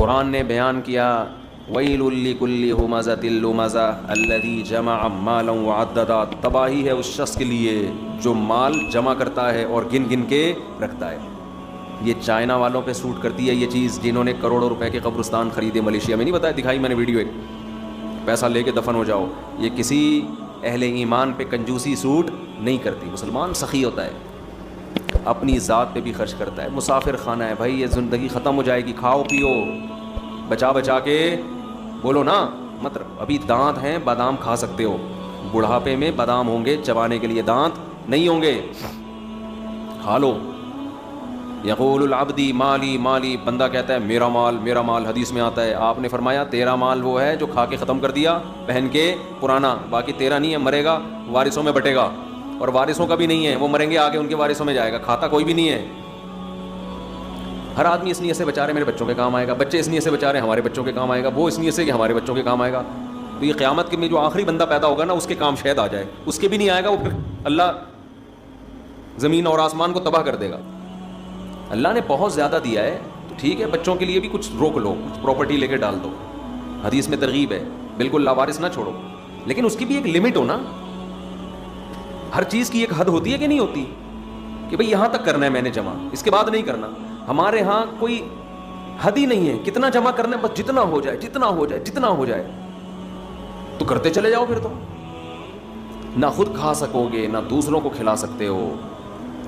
قرآن نے بیان کیا ویل لکل ہمزۃ لمزہ الذی جمع مالا وعددا، تباہی ہے اس شخص کے لیے جو مال جمع کرتا ہے اور گن گن کے رکھتا ہے. یہ چائنا والوں پہ سوٹ کرتی ہے یہ چیز، جنہوں نے کروڑوں روپے کے قبرستان خریدے ملیشیا میں، نہیں بتایا، دکھائی میں نے ویڈیو ایک، پیسہ لے کے دفن ہو جاؤ. یہ کسی اہل ایمان پہ کنجوسی سوٹ نہیں کرتی. مسلمان سخی ہوتا ہے، اپنی ذات پہ بھی خرچ کرتا ہے. مسافر خانہ ہے بھائی، یہ زندگی ختم ہو جائے گی، کھاؤ پیو بچا بچا کے، بولو نا مت. ابھی دانت ہیں، بادام کھا سکتے ہو، بڑھاپے میں بادام ہوں گے چبانے کے لیے، دانت نہیں ہوں گے، کھا لو. یقول العبدی مالی مالی، بندہ کہتا ہے میرا مال میرا مال. حدیث میں آتا ہے، آپ نے فرمایا تیرا مال وہ ہے جو کھا کے ختم کر دیا پہن کے پرانا، باقی تیرا نہیں ہے، مرے گا وارثوں میں بٹے گا، اور وارثوں کا بھی نہیں ہے، وہ مریں گے آگے ان کے وارثوں میں جائے گا، کھاتا کوئی بھی نہیں ہے. ہر آدمی اس نیت سے بچا رہے میرے بچوں کے کام آئے گا، بچے اس نیت سے بچا رہے ہمارے بچوں کے کام آئے گا، وہ اس نیت سے کہ ہمارے بچوں کے کام آئے گا. تو یہ قیامت کے میں جو آخری بندہ پیدا ہوگا نا، اس کے کام شاید آ جائے، اس کے بھی نہیں آئے گا، وہ پھر اللہ زمین اور آسمان کو تباہ کر دے گا. اللہ نے بہت زیادہ دیا ہے تو ٹھیک ہے، بچوں کے لیے بھی کچھ روک لو، کچھ پراپرٹی لے کے ڈال دو، حدیث میں ترغیب ہے، بالکل لاوارث نہ چھوڑو، لیکن اس کی بھی ایک لمٹ ہو نا. ہر چیز کی ایک حد ہوتی ہے کہ نہیں ہوتی، کہ بھئی یہاں تک کرنا ہے میں نے جمع، اس کے بعد نہیں کرنا. ہمارے ہاں کوئی حد ہی نہیں ہے، کتنا جمع کرنا ہے، بس جتنا ہو جائے جتنا ہو جائے جتنا ہو جائے، تو کرتے چلے جاؤ. پھر تو نہ خود کھا سکو گے نہ دوسروں کو کھلا سکتے ہو.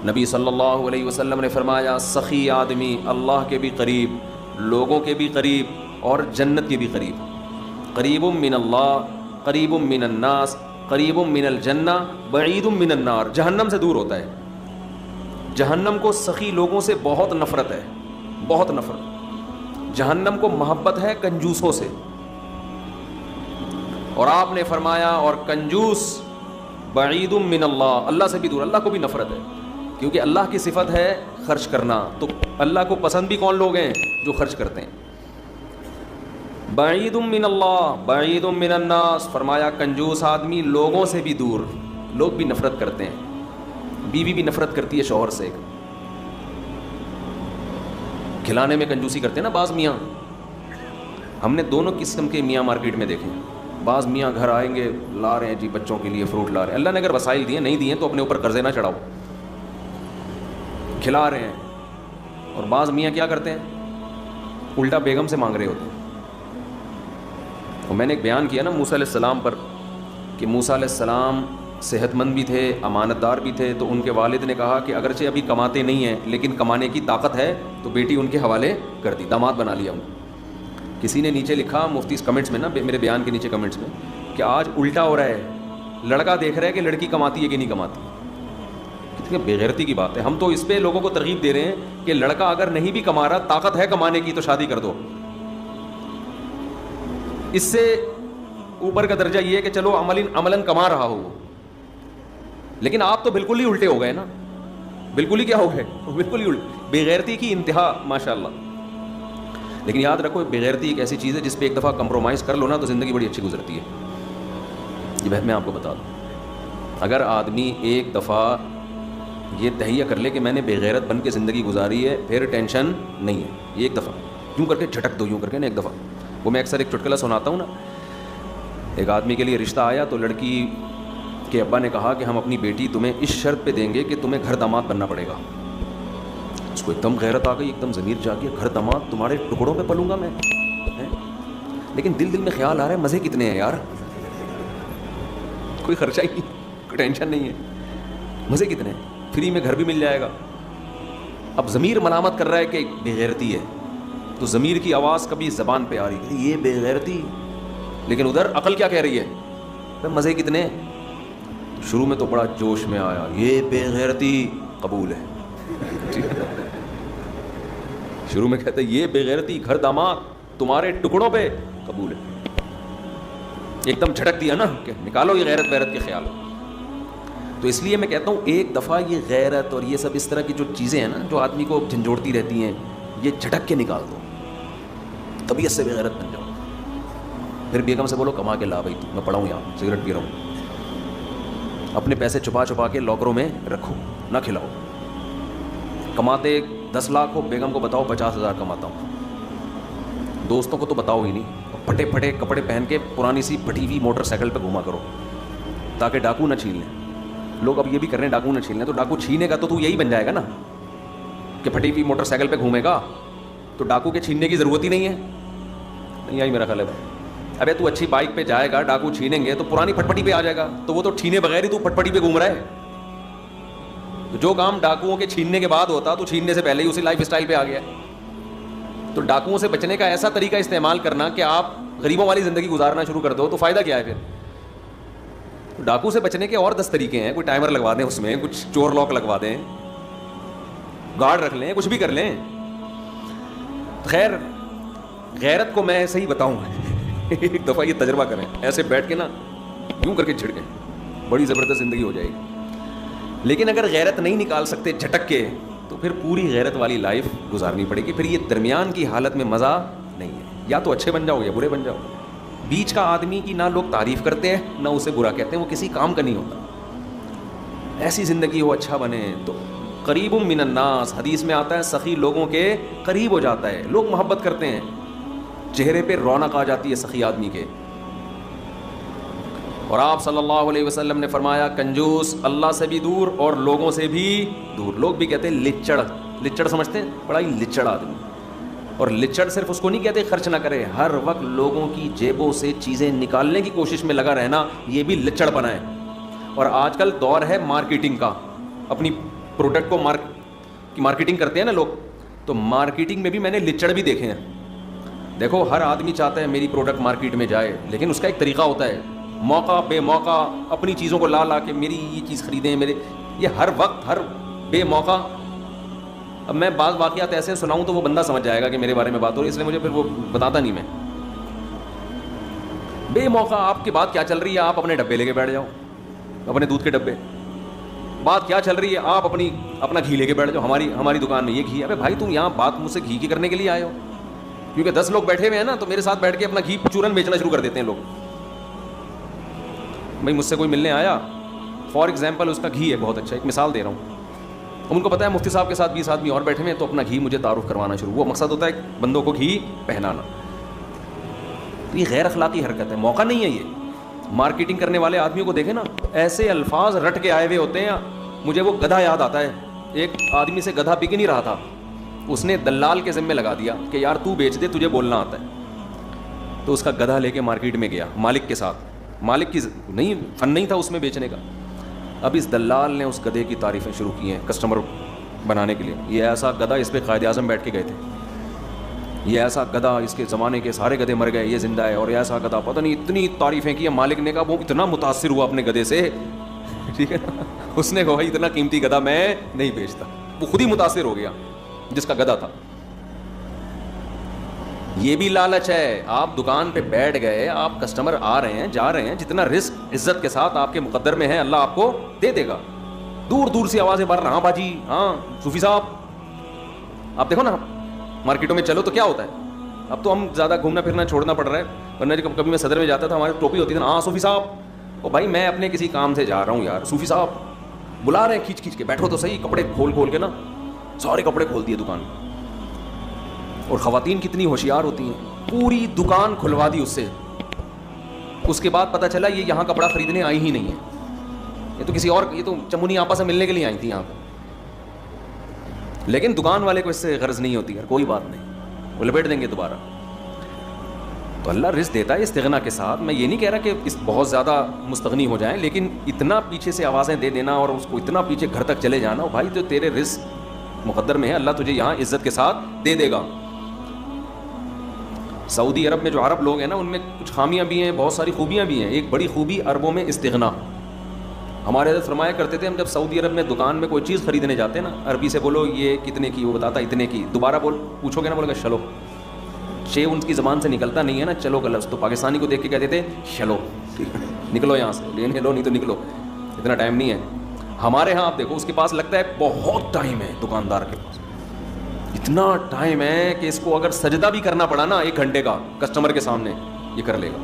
نبی صلی اللہ علیہ وسلم نے فرمایا سخی آدمی اللہ کے بھی قریب، لوگوں کے بھی قریب، اور جنت کے بھی قریب. قریب من اللہ، قریب من الناس، قریب من الجنہ، بعید من النار. جہنم سے دور ہوتا ہے. جہنم کو سخی لوگوں سے بہت نفرت ہے، بہت نفرت. جہنم کو محبت ہے کنجوسوں سے. اور آپ نے فرمایا اور کنجوس بعید من اللہ، اللہ سے بھی دور، اللہ کو بھی نفرت ہے، کیونکہ اللہ کی صفت ہے خرچ کرنا. تو اللہ کو پسند بھی کون لوگ ہیں؟ جو خرچ کرتے ہیں. بعید من اللہ بعید من الناس، فرمایا کنجوس آدمی لوگوں سے بھی دور، لوگ بھی نفرت کرتے ہیں. بیوی بھی نفرت کرتی ہے شوہر سے. کھلانے میں کنجوسی کرتے ہیں نا بعض میاں، ہم نے دونوں قسم کے میاں مارکیٹ میں دیکھے. بعض میاں گھر آئیں گے، لا رہے ہیں جی بچوں کے لیے فروٹ لا رہے ہیں، اللہ نے اگر وسائل دیے نہیں دیے تو اپنے اوپر قرضے نہ چڑھاؤ، کھلا رہے ہیں. اور بعض میاں کیا کرتے ہیں، الٹا بیگم سے مانگ رہے ہوتے ہیں. اور میں نے ایک بیان کیا نا موسیٰ علیہ السلام پر، کہ موسیٰ علیہ السلام صحت مند بھی تھے، امانت دار بھی تھے، تو ان کے والد نے کہا کہ اگرچہ ابھی کماتے نہیں ہیں لیکن کمانے کی طاقت ہے، تو بیٹی ان کے حوالے کر دی، داماد بنا لیا. کسی نے نیچے لکھا مفتی کمنٹس میں نا، میرے بیان کے نیچے کمنٹس میں، کہ آج الٹا ہو رہا ہے، لڑکا دیکھ رہا ہے کہ لڑکی کماتی ہے کہ نہیں کماتی. کتنی بےغیرتی کی بات ہے. ہم تو اس پہ لوگوں کو ترغیب دے رہے ہیں کہ لڑکا اگر نہیں بھی کما رہا، طاقت ہے کمانے کی، تو شادی کر دو. اس سے اوپر کا درجہ یہ ہے کہ چلو عملاً کما رہا ہو، لیکن آپ تو بالکل ہی الٹے ہو گئے نا. بالکل ہی کیا ہو گئے، بالکل ہی الٹے، بےغیرتی کی انتہا ماشاءاللہ. لیکن یاد رکھو بےغیرتی ایک ایسی چیز ہے جس پہ ایک دفعہ کمپرومائز کر لو نا تو زندگی بڑی اچھی گزرتی ہے. یہ بات میں آپ کو بتا دوں، اگر آدمی ایک دفعہ یہ تہیہ کر لے کہ میں نے بےغیرت بن کے زندگی گزاری ہے، پھر ٹینشن نہیں ہے. یہ ایک دفعہ یوں کر کے جھٹک دو، یوں کر کے نا ایک دفعہ. وہ میں اکثر ایک چٹکلا سناتا ہوں نا، ایک آدمی کے لیے رشتہ آیا تو لڑکی کے ابا نے کہا کہ ہم اپنی بیٹی تمہیں اس شرط پہ دیں گے کہ تمہیں گھر داماد بننا پڑے گا. اس کو ایک دم غیرت آ گئی، ایک دم ضمیر جا گیا، گھر داماد تمہارے ٹکڑوں پہ پلوں گا میں. لیکن دل میں خیال آ رہا ہے مزے کتنے ہیں یار، کوئی خرچہ ہی نہیں، کوئی ٹینشن نہیں ہے، مزے کتنے ہیں، فری میں گھر بھی مل جائے گا. اب ضمیر ملامت کر رہا ہے کہ بے غیرتی ہے، تو ضمیر کی آواز کبھی زبان پہ آ رہی ہے یہ بے غیرتی، لیکن ادھر عقل کیا کہہ رہی ہے، مزے کتنے. شروع میں تو بڑا جوش میں آیا، یہ بے غیرتی قبول ہے. شروع میں کہتے یہ بے غیرتی گھر داماد تمہارے ٹکڑوں پہ قبول ہے. ایک دم جھٹک دیا نا کہ نکالو یہ غیرت ویرت کے خیال. تو اس لیے میں کہتا ہوں ایک دفعہ یہ غیرت اور یہ سب اس طرح کی جو چیزیں ہیں نا جو آدمی کو جھنجھوڑتی رہتی ہیں، یہ جھٹک کے نکال دو، طبیعت سے بے غیرت بن جاؤ. پھر بیگم سے بولو کما کے لا بھائی، میں پڑا ہوں یہاں سگریٹ پی رہا ہوں، اپنے پیسے چھپا چھپا کے لاکروں میں رکھو، نہ کھلاؤ. کماتے 10 لاکھ ہو، بیگم کو بتاؤ 50,000 کماتا ہوں. دوستوں کو تو بتاؤ ہی نہیں, پھٹے پھٹے کپڑے پہن کے پرانی سی پھٹی ہوئی موٹر سائیکل پہ گھوما کرو تاکہ ڈاکو نہ چھین لیں. لوگ اب یہ بھی کر رہے ہیں ڈاکو نہ چھین لیں, تو ڈاکو چھینے گا تو یہی بن جائے گا نا کہ پھٹی ہوئی موٹر سائیکل پہ گھومے گا, تو ڈاکو کے چھیننے کی ضرورت ہی نہیں ہے. نہیں آئی میرا خیال ہے. ابے تو اچھی بائک پہ جائے گا, ڈاکو چھینیں گے تو پرانی پھٹپٹی پہ آ جائے گا, تو وہ تو چھینے بغیر ہی تو پھٹپٹی پہ گھوم رہا ہے. جو کام ڈاکوؤں کے چھیننے کے بعد ہوتا تو چھیننے سے پہلے ہی اسی لائف اسٹائل پہ آ گیا. تو ڈاکوؤں سے بچنے کا ایسا طریقہ استعمال کرنا کہ آپ غریبوں والی زندگی گزارنا شروع کر دو تو فائدہ کیا ہے پھر. ڈاکو سے بچنے کے اور 10 طریقے ہیں. کوئی ٹائمر لگوا دیں, اس میں کچھ چور لاک لگوا دیں, گارڈ رکھ لیں, کچھ بھی کر لیں. خیر غیرت کو میں ایسے ہی بتاؤں ایک دفعہ یہ تجربہ کریں, ایسے بیٹھ کے نا یوں کر کے جھڑکیں, بڑی زبردست زندگی ہو جائے گی. لیکن اگر غیرت نہیں نکال سکتے جھٹک کے تو پھر پوری غیرت والی لائف گزارنی پڑے گی. پھر یہ درمیان کی حالت میں مزہ نہیں ہے, یا تو اچھے بن جاؤ یا برے بن جاؤ. بیچ کا آدمی کی نہ لوگ تعریف کرتے ہیں نہ اسے برا کہتے ہیں, وہ کسی کام کا نہیں ہوتا. ایسی زندگی ہو اچھا بنے تو قریب من الناس, حدیث میں آتا ہے سخی لوگوں کے قریب ہو جاتا ہے, لوگ محبت کرتے ہیں, چہرے پہ رونق آ جاتی ہے سخی آدمی کے. اور آپ صلی اللہ علیہ وسلم نے فرمایا کنجوس اللہ سے بھی دور اور لوگوں سے بھی دور. لوگ بھی کہتے ہیں لچڑ, لچڑ سمجھتے ہیں, بڑا ہی لچڑ آدمی. اور لچڑ صرف اس کو نہیں کہتے خرچ نہ کرے, ہر وقت لوگوں کی جیبوں سے چیزیں نکالنے کی کوشش میں لگا رہنا, یہ بھی لچڑ بنا ہے. اور آج کل دور ہے مارکیٹنگ کا, اپنی پروڈکٹ کو مارکیٹنگ کرتے ہیں نا لوگ, تو مارکیٹنگ میں بھی میں نے لچڑ بھی دیکھے ہیں. دیکھو ہر آدمی چاہتا ہے میری پروڈکٹ مارکیٹ میں جائے, لیکن اس کا ایک طریقہ ہوتا ہے, موقع بے موقع اپنی چیزوں کو لا کے میری یہ چیز خریدیں میرے, یہ ہر وقت ہر بے موقع. اب میں بعض واقعات ایسے سناؤں تو وہ بندہ سمجھ جائے گا کہ میرے بارے میں بات ہو رہی ہے, اس لیے مجھے پھر وہ بتاتا نہیں میں. بے موقع آپ کی بات کیا چل رہی ہے, آپ اپنے ڈبے لے کے بیٹھ جاؤ, اپنے دودھ کے ڈبے. بات کیا چل رہی ہے, آپ اپنا گھی لے کے بیٹھ جاؤ, ہماری دکان میں یہ گھی ہے. ابے بھائی تم یہاں بات مجھ سے گھی کی کرنے کے لیے آئے ہو, کیونکہ 10 لوگ بیٹھے ہوئے ہیں نا, تو میرے ساتھ بیٹھ کے اپنا گھی چورن بیچنا شروع کر دیتے ہیں لوگ. بھائی مجھ سے کوئی ملنے آیا, فار ایگزامپل اس کا گھی ہے بہت اچھا, ایک مثال دے رہا ہوں, ان کو پتا ہے مفتی صاحب کے ساتھ 20 آدمی اور بیٹھے ہوئے ہیں, تو اپنا گھی مجھے تعارف کروانا شروع. وہ مقصد ہوتا ہے بندوں کو گھی پہنانا. تو یہ غیر اخلاقی حرکت ہے, موقع نہیں ہے یہ. مارکیٹنگ کرنے والے آدمیوں کو دیکھیں نا, ایسے الفاظ رٹ کے آئے ہوئے ہوتے ہیں. مجھے وہ گدھا یاد آتا ہے, ایک آدمی سے گدھا بک نہیں رہا تھا, اس نے دلال کے ذمہ لگا دیا کہ یار تو بیچ دے, تجھے بولنا آتا ہے. تو اس کا گدھا لے کے مارکیٹ میں گیا مالک کے ساتھ, مالک کی نہیں فن نہیں تھا اس میں بیچنے کا. اب اس دلال نے اس گدھے کی تعریفیں شروع کی ہیں کسٹمر بنانے کے لیے. یہ ایسا گدھا, اس پہ قائد اعظم بیٹھ کے گئے تھے, یہ ایسا گدھا, اس کے زمانے کے سارے گدھے مر گئے, یہ زندہ ہے, اور ایسا گدھا, پتہ نہیں اتنی تعریفیں کی. مالک نے کہا, وہ اتنا متاثر ہوا اپنے گدھے سے, ٹھیک ہے نا, اس نے کہا اتنا قیمتی گدھا میں نہیں بیچتا. وہ خود ہی متاثر ہو گیا جس کا گدھا تھا. یہ بھی لالچ ہے. آپ دکان پہ بیٹھ گئے, آپ کسٹمر آ رہے ہیں جا رہے ہیں, جتنا رزق عزت کے ساتھ آپ کے مقدر میں ہے اللہ آپ کو دے دے گا. دور دور سے آوازیں بار, ہاں باجی, ہاں صوفی صاحب. آپ دیکھو نا مارکیٹوں میں چلو تو کیا ہوتا ہے, اب تو ہم زیادہ گھومنا پھرنا چھوڑنا پڑ رہا ہے, ورنہ جب کبھی میں صدر میں جاتا تھا ہماری ٹوپی ہوتی تھی نا, ہاں صوفی صاحب. او بھائی میں اپنے کسی کام سے جا رہا ہوں یار, صوفی صاحب بلا رہے ہیں کھینچ کھینچ کے, بیٹھو تو صحیح. کپڑے کھول کے نا سارے کپڑے کھول دیے دکان. اور خواتین کتنی ہوشیار ہوتی ہیں, پوری دکان کھلوا دی اس سے. اس کے بعد پتہ چلا یہ یہاں کپڑا خریدنے آئی ہی نہیں ہے, یہ تو کسی اور, یہ تو چمونی آپا سے ملنے کے لیے آئی تھی یہاں پہ. لیکن دکان والے کو اس سے غرض نہیں ہوتی, یار کوئی بات نہیں, وہ لپیٹ دیں گے دوبارہ. تو اللہ رزق دیتا ہے استغنا کے ساتھ. میں یہ نہیں کہہ رہا کہ اس بہت زیادہ مستغنی ہو جائیں, لیکن اتنا پیچھے سے آوازیں دے دینا اور اس کو اتنا پیچھے گھر تک چلے جانا, بھائی جو تیرے رزق مقدر میں ہے اللہ تجھے یہاں عزت کے ساتھ دے دے گا. سعودی عرب میں جو عرب لوگ ہیں نا, ان میں کچھ خامیاں بھی ہیں, بہت ساری خوبیاں بھی ہیں. ایک بڑی خوبی عربوں میں استغنا. ہمارے حضرت فرمایا کرتے تھے, ہم جب سعودی عرب میں دکان میں کوئی چیز خریدنے جاتے ہیں نا, عربی سے بولو یہ کتنے کی, وہ بتاتا اتنے کی. دوبارہ پوچھو گے نا, بولے گا چلو. شے ان کی زبان سے نکلتا نہیں ہے نا, چلو کا لفظ. تو پاکستانی کو دیکھ کے کہتے تھے چلو نکلو یہاں سے, لینے لو نہیں تو نکلو, اتنا ٹائم نہیں ہے. ہمارے ہاں آپ دیکھو اس کے پاس لگتا ہے بہت ٹائم ہے, دکاندار کے پاس اتنا ٹائم ہے کہ اس کو اگر سجدہ بھی کرنا پڑا نا 1 گھنٹے کا کسٹمر کے سامنے, یہ کر لے گا.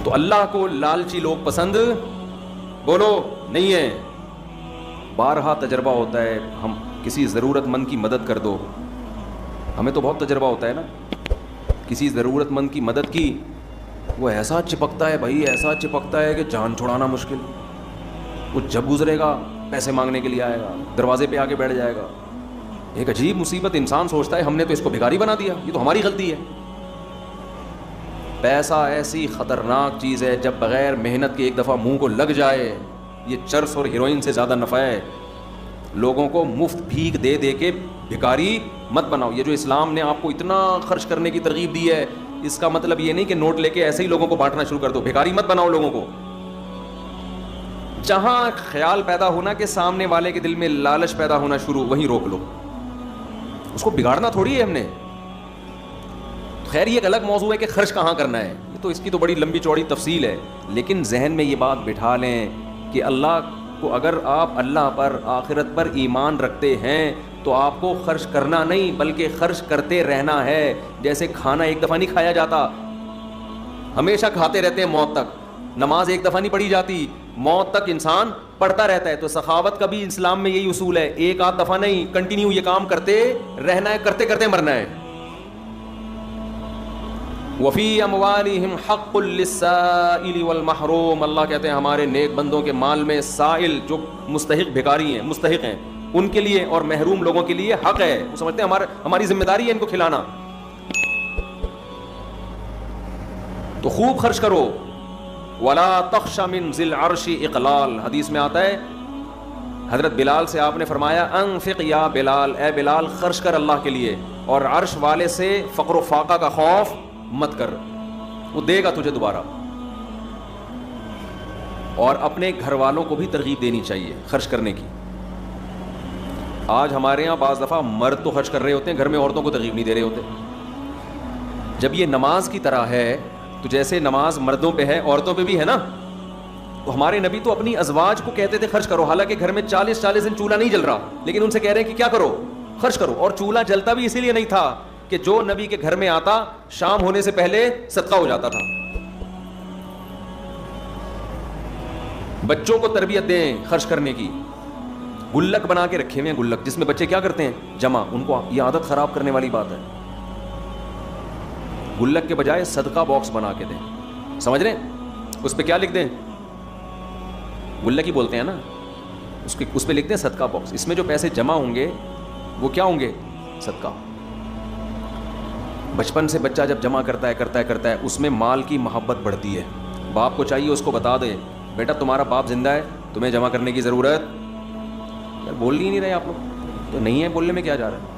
تو اللہ کو لالچی لوگ پسند بولو نہیں ہے. بارہا تجربہ ہوتا ہے, ہم کسی ضرورت مند کی مدد کر دو, ہمیں تو بہت تجربہ ہوتا ہے نا, کسی ضرورت مند کی مدد کی, وہ ایسا چپکتا ہے بھائی, ایسا چپکتا ہے کہ جان چھڑانا مشکل. وہ جب گزرے گا پیسے مانگنے کے لیے آئے گا, دروازے پہ آ کے بیٹھ جائے گا. ایک عجیب مصیبت, انسان سوچتا ہے ہم نے تو اس کو بھکاری بنا دیا, یہ تو ہماری غلطی ہے. پیسہ ایسی خطرناک چیز ہے, جب بغیر محنت کے ایک دفعہ منہ کو لگ جائے, یہ چرس اور ہیروئن سے زیادہ نفع ہے. لوگوں کو مفت بھیک دے دے کے بھکاری مت بناؤ. یہ جو اسلام نے آپ کو اتنا خرچ کرنے کی ترغیب دی ہے, اس کا مطلب یہ نہیں کہ نوٹ لے کے ایسے ہی لوگوں کو بانٹنا شروع کر دو. بھکاری مت بناؤ لوگوں کو. جہاں خیال پیدا ہونا کہ سامنے والے کے دل میں لالچ پیدا ہونا شروع, وہیں روک لو. اس کو بگاڑنا تھوڑی ہے ہم نے. خیر یہ ایک الگ موضوع ہے کہ خرچ کہاں کرنا ہے, تو اس کی تو بڑی لمبی چوڑی تفصیل ہے. لیکن ذہن میں یہ بات بٹھا لیں کہ اللہ کو, اگر آپ اللہ پر, آخرت پر ایمان رکھتے ہیں تو آپ کو خرچ کرنا نہیں بلکہ خرچ کرتے رہنا ہے. جیسے کھانا ایک دفعہ نہیں کھایا جاتا, ہمیشہ کھاتے رہتے ہیں موت تک. نماز ایک دفعہ نہیں پڑھی جاتی, موت تک انسان پڑھتا رہتا ہے. تو سخاوت کا بھی اسلام میں یہی اصول ہے, ایک آدھ دفعہ نہیں, کنٹینیو یہ کام کرتے رہنا ہے, کرتے کرتے مرنا ہے. وفی اموالہم حق للسائل والمحروم, اللہ کہتے ہیں ہمارے نیک بندوں کے مال میں سائل, جو مستحق بھکاری ہیں, مستحق ہیں, ان کے لیے اور محروم لوگوں کے لیے حق ہے. وہ سمجھتے ہیں ہماری ذمہ داری ہے ان کو کھلانا. تو خوب خرچ کرو. ولا تخش من ذی العرش اقلال, حدیث میں آتا ہے, حضرت بلال سے آپ نے فرمایا انفق یا بلال, اے بلال خرچ کر اللہ کے لیے, اور عرش والے سے فقر و فاقہ کا خوف مت کر, وہ دے گا تجھے دوبارہ. اور اپنے گھر والوں کو بھی ترغیب دینی چاہیے خرچ کرنے کی. آج ہمارے ہاں بعض دفعہ مرد تو خرچ کر رہے ہوتے ہیں, گھر میں عورتوں کو ترغیب نہیں دے رہے ہوتے. جب یہ نماز کی طرح ہے تو جیسے نماز مردوں پہ ہے عورتوں پہ بھی ہے نا, تو ہمارے نبی تو اپنی ازواج کو کہتے تھے خرچ کرو, حالانکہ گھر میں 40 دن چولہا نہیں جل رہا, لیکن ان سے کہہ رہے ہیں کہ کیا کرو, خرچ کرو. اور چولہا جلتا بھی اسی لیے نہیں تھا کہ جو نبی کے گھر میں آتا شام ہونے سے پہلے صدقہ ہو جاتا تھا. بچوں کو تربیت دیں خرچ کرنے کی. گلک بنا کے رکھے ہوئے ہیں, گلک جس میں بچے کیا کرتے ہیں, جمع. ان کو یہ عادت خراب کرنے والی بات ہے. گلک کے بجائے صدقہ باکس بنا کے دیں, سمجھ رہے ہیں, اس پہ کیا لکھ دیں, گلک ہی بولتے ہیں نا, اس پہ لکھ دیں صدقہ باکس. اس میں جو پیسے جمع ہوں گے وہ کیا ہوں گے, صدقہ. بچپن سے بچہ جب جمع کرتا ہے اس میں مال کی محبت بڑھتی ہے. باپ کو چاہیے اس کو بتا دے, بیٹا تمہارا باپ زندہ ہے, تمہیں جمع کرنے کی ضرورت. یار بول ہی نہیں رہے آپ لوگ, تو نہیں ہے بولنے میں کیا جا رہا ہے.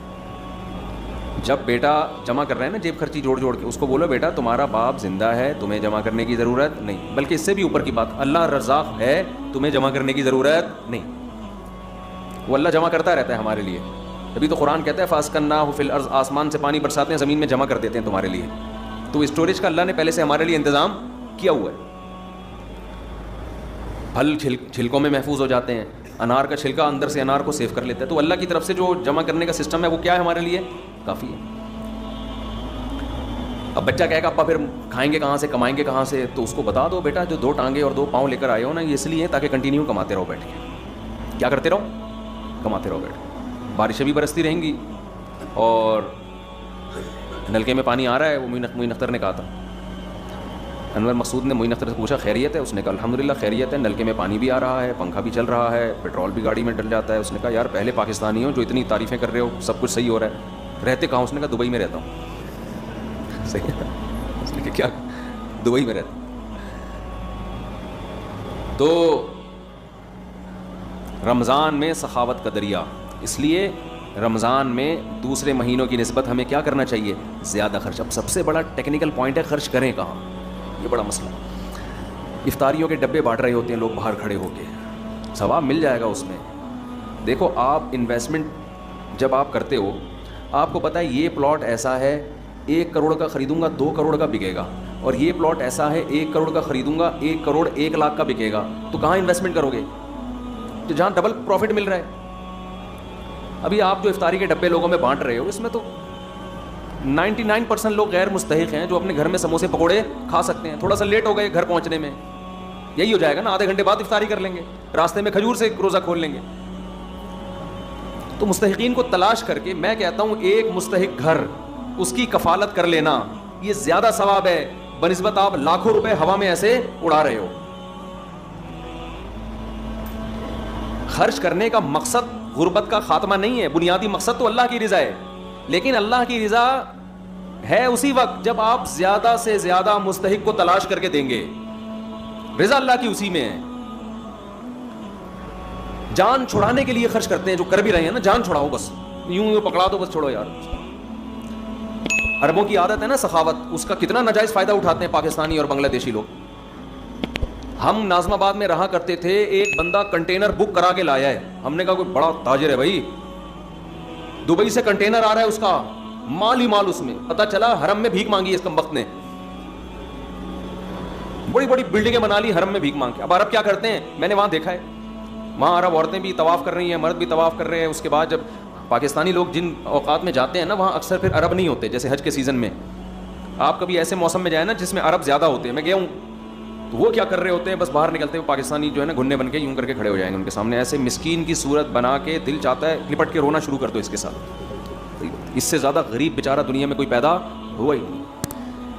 جب بیٹا جمع کر رہا ہے نا جیب خرچی جوڑ کے, اس کو بولو بیٹا تمہارا باپ زندہ ہے, تمہیں جمع کرنے کی ضرورت نہیں. بلکہ اس سے بھی اوپر کی بات, اللہ رزاق ہے, تمہیں جمع کرنے کی ضرورت نہیں. وہ اللہ جمع کرتا رہتا ہے ہمارے لیے. ابھی تو قرآن کہتا ہے فاسکناہ فی الارض, آسمان سے پانی برساتے ہیں, زمین میں جمع کر دیتے ہیں تمہارے لیے. تو اسٹوریج کا اللہ نے پہلے سے ہمارے لیے انتظام کیا ہوا ہے. پھل چھلکوں میں محفوظ ہو جاتے ہیں, انار کا چھلکا اندر سے انار کو سیو کر لیتا ہے. تو اللہ کی طرف سے جو جمع کرنے کا سسٹم ہے وہ کیا ہے ہمارے لیے, کافی ہے. اب بچہ کہے گا ابا پھر کھائیں گے کہاں سے, کمائیں گے کہاں سے, تو اس کو بتا دو بیٹا جو 2 ٹانگیں اور 2 پاؤں لے کر آئے ہو نا, یہ اس لیے تاکہ کنٹینیو کماتے رہو بیٹھ کے. کیا کرتے رہو, کماتے رہو بیٹھ کے. بارشیں بھی برستی رہیں گی, اور نلکے میں پانی آ رہا ہے. وہ معین اختر نے کہا تھا, انور مقصود نے معین اختر سے پوچھا خیریت ہے, اس نے کہا الحمدللہ خیریت ہے, نلکے میں پانی بھی آ رہا ہے, پنکھا بھی چل رہا ہے, پیٹرول بھی گاڑی میں ڈل جاتا ہے. اس نے کہا یار پہلے پاکستانی ہو جو اتنی تعریفیں کر رہے ہو, سب کچھ صحیح ہو رہا ہے, رہتے کہاں؟ اس نے کہا دبئی میں رہتا ہوں. صحیح ہے, اس نے کہا کیا, دبئی میں رہتا. تو رمضان میں سخاوت کا دریا, اس لیے رمضان میں دوسرے مہینوں کی نسبت ہمیں کیا کرنا چاہیے, زیادہ خرچ. اب سب سے بڑا ٹیکنیکل پوائنٹ ہے خرچ کریں کہاں, یہ بڑا مسئلہ. افطاریوں کے ڈبے بانٹ رہے ہوتے ہیں لوگ باہر کھڑے ہو کے, ثواب مل جائے گا اس میں. دیکھو آپ انویسٹمنٹ جب آپ کرتے ہو, آپ کو پتہ ہے یہ پلاٹ ایسا ہے 1 کروڑ کا خریدوں گا 2 کروڑ کا بکے گا, اور یہ پلاٹ ایسا ہے 1 کروڑ کا خریدوں گا 1 کروڑ 1 لاکھ کا بکے گا. تو کہاں انویسٹمنٹ کرو گے, تو جہاں ڈبل پروفٹ مل رہا ہے. ابھی آپ جو افطاری کے ڈبے لوگوں میں بانٹ رہے ہو, اس میں تو 99% لوگ غیر مستحق ہیں جو اپنے گھر میں سموسے پکوڑے کھا سکتے ہیں. تھوڑا سا لیٹ ہو گئے گھر پہنچنے میں, یہی ہو جائے گا نا, آدھے گھنٹے بعد افطاری کر لیں گے, راستے میں کھجور سے روزہ کھول لیں گے. تو مستحقین کو تلاش کر کے میں کہتا ہوں ایک مستحق گھر اس کی کفالت کر لینا یہ زیادہ ثواب ہے بنسبت آپ لاکھوں روپے ہوا میں ایسے اڑا رہے ہو. خرچ کرنے کا مقصد غربت کا خاتمہ نہیں ہے, بنیادی مقصد تو اللہ کی رضا ہے, لیکن اللہ کی رضا ہے اسی وقت جب آپ زیادہ سے زیادہ مستحق کو تلاش کر کے دیں گے. رضا اللہ کی اسی میں ہے. جان چھڑانے کے لیے خرچ کرتے ہیں جو کر بھی رہے ہیں نا, جان چھڑاؤ بس, یوں پکڑا دو بس, چھوڑو یار. عربوں کی عادت ہے نا سخاوت, اس کا کتنا ناجائز فائدہ اٹھاتے ہیں پاکستانی اور بنگلہ دیشی لوگ. ہم ناظم آباد میں رہا کرتے تھے, ایک بندہ کنٹینر بک کرا کے لایا ہے, ہم نے کہا کوئی بڑا تاجر ہے بھائی, دبئی سے کنٹینر آ رہا ہے, اس کا مال ہی مال, اس میں پتا چلا حرم میں بھیک مانگی اس کم وقت نے, بڑی بڑی بلڈنگیں بنا لی حرم میں بھیک مانگ کے. اب عرب کیا کرتے ہیں, میں نے وہاں دیکھا ہے, وہاں عرب عورتیں بھی طواف کر رہی ہیں, مرد بھی طواف کر رہے ہیں. اس کے بعد جب پاکستانی لوگ جن اوقات میں جاتے ہیں نا, وہاں اکثر پھر عرب نہیں ہوتے, جیسے حج کے سیزن میں. آپ کبھی ایسے موسم میں جائیں نا جس میں عرب زیادہ ہوتے ہیں, میں گیا ہوں, تو وہ کیا کر رہے ہوتے ہیں, بس باہر نکلتے ہوئے پاکستانی جو ہے نا گھننے بن کے یوں کر کے کھڑے ہو جائیں گے ان کے سامنے, ایسے مسکین کی صورت بنا کے دل چاہتا ہے لپٹ کے رونا شروع کر دو اس کے ساتھ. اس سے زیادہ غریب بیچارہ دنیا میں کوئی پیدا ہوا ہی نہیں.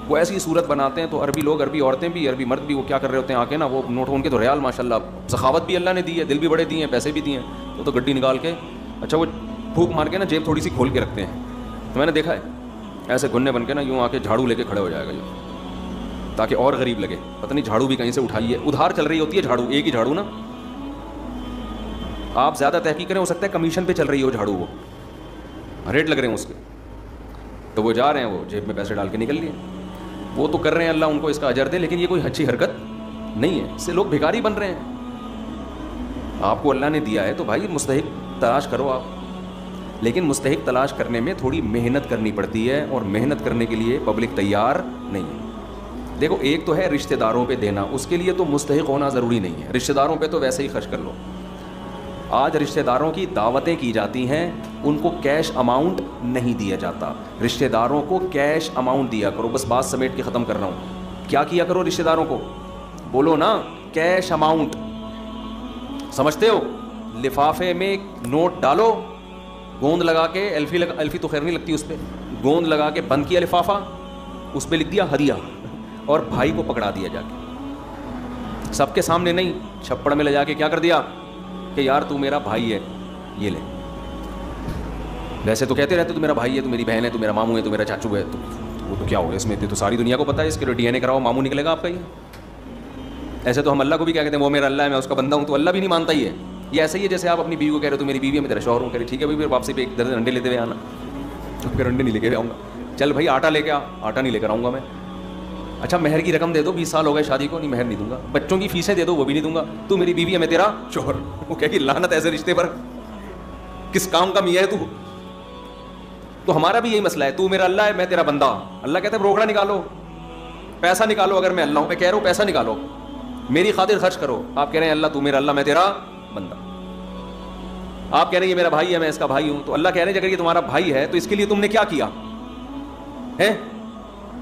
وہ ایسی صورت بناتے ہیں. تو عربی لوگ, عربی عورتیں بھی, عربی مرد بھی, وہ کیا کر رہے ہوتے ہیں, آ کے نا وہ نوٹ, ان کے تو ریال ماشاء اللہ سخاوت بھی اللہ نے دی ہے, دل بھی بڑے دیے ہیں, پیسے بھی دیے ہیں, وہ تو گڈی نکال کے, اچھا وہ پھونک مار کے نا جیب تھوڑی سی کھول کے رکھتے ہیں. تو میں نے دیکھا ہے ایسے گھننے بن کے نا یوں آ کے جھاڑو لے کے کھڑے ہو جائے گا یوں, تاکہ اور غریب لگے. پتہ نہیں جھاڑو بھی کہیں سے اٹھائی ہے, ادھار چل رہی ہوتی ہے جھاڑو, ایک ہی جھاڑو نا, آپ زیادہ تحقیق کریں, ہو سکتا ہے کمیشن پہ چل رہی ہو جھاڑو, وہ ریٹ لگ رہے ہیں اس کے, تو وہ جا رہے ہیں, وہ جیب میں پیسے ڈال کے نکل لیے. وہ تو کر رہے ہیں, اللہ ان کو اس کا اجر دے, لیکن یہ کوئی اچھی حرکت نہیں ہے, اس سے لوگ بھکاری بن رہے ہیں. آپ کو اللہ نے دیا ہے تو بھائی مستحق تلاش کرو آپ, لیکن مستحق تلاش کرنے میں تھوڑی محنت کرنی پڑتی ہے, اور محنت کرنے کے لیے پبلک تیار نہیں ہے. دیکھو ایک تو ہے رشتہ داروں پہ دینا, اس کے لیے تو مستحق ہونا ضروری نہیں ہے, رشتہ داروں پہ تو ویسے ہی خرچ کر لو. آج رشتہ داروں کی دعوتیں کی جاتی ہیں, ان کو کیش اماؤنٹ نہیں دیا جاتا. رشتہ داروں کو کیش اماؤنٹ دیا کرو. بس بات سمیٹ کے ختم کر رہا ہوں, کیا کیا کرو رشتہ داروں کو, بولو نا کیش اماؤنٹ. سمجھتے ہو, لفافے میں نوٹ ڈالو, گوند لگا کے, الفی تو خیر نہیں لگتی اس پہ, گوند لگا کے بند کیا لفافہ, اس پہ لکھ دیا ہدیہ, اور بھائی کو پکڑا دیا جا کے, سب کے سامنے نہیں, چھپڑ میں لے جا کے کیا کر دیا کہ یار تو میرا بھائی ہے, یہ لے. ویسے تو کہتے رہتے تو میرا بھائی ہے, تو میری بہن ہے, تو میرا ماموں ہے, تو میرا چاچو ہے, تو وہ تو کیا ہو گیا اس میں, تو ساری دنیا کو پتہ ہے, اس کے ڈی این اے کراؤ ماموں نکلے گا آپ کا. یہ ایسے تو ہم اللہ کو بھی کیا کہتے ہیں, وہ میرا اللہ ہے, میں اس کا بندہ ہوں, تو اللہ بھی نہیں مانتا ہی ہے. یہ ایسے ہی ہے جیسے آپ اپنی بیوی کو کہہ رہے ہو تو میری بیوی ہے, میں تیرا شوہر ہوں, کہہ رہے ٹھیک ہے بھائی, پھر واپسی پہ ایک درجن انڈے لیتے ہوئے آنا, تو پھر انڈے نہیں لے کے آؤں گا. چل بھائی آٹا لے کے آ, آٹا نہیں لے کر آؤں گا میں. اچھا مہر کی رقم دے دو, 20 سال ہو گئے شادی کو, نہیں مہر نہیں دوں گا. بچوں کی فیسیں دے دو, وہ بھی نہیں دوں گا. تو میری بیوی ہے, میں تیرا شوہر. وہ کہے گی لعنت ایسے رشتے پر, کس کام کا میاں ہے تو. تو ہمارا بھی یہی مسئلہ ہے, تو میرا اللہ ہے, میں تیرا بندہ. اللہ کہتا ہے روکڑا نکالو, پیسہ نکالو, اگر میں اللہ ہوں, میں کہہ رہا ہوں پیسہ نکالو, میری خاطر خرچ کرو. آپ کہہ رہے ہیں اللہ تو میرا اللہ, میں تیرا بندہ. آپ کہہ رہے ہیں یہ میرا بھائی ہے, میں اس کا بھائی ہوں. تو اللہ کہہ رہے ہیں اگر یہ تمہارا بھائی ہے تو اس کے لیے تم نے کیا کیا ہے,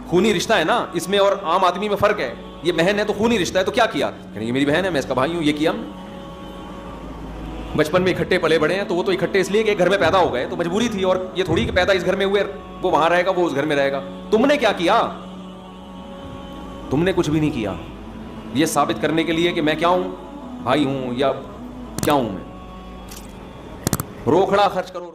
خونی رشتہ ہے نا اس میں, اور عام آدمی میں فرق ہے. یہ بہن ہے تو خونی رشتہ ہے, تو کیا کیا, یہ میری بہن ہے, میں اس کا بھائی ہوں, یہ کیا. بچپن میں اکٹھے پلے بڑے ہیں, تو وہ تو اکٹھے اس لیے کہ ایک گھر میں پیدا ہو گئے, تو مجبوری تھی, اور یہ تھوڑی کہ پیدا اس گھر میں ہوئے وہ وہاں رہے گا, وہ اس گھر میں رہے گا. تم نے کیا کیا, تم نے کچھ بھی نہیں کیا, یہ ثابت کرنے کے لیے کہ میں کیا ہوں, بھائی ہوں یا کیا ہوں میں. روکھڑا خرچ کرو.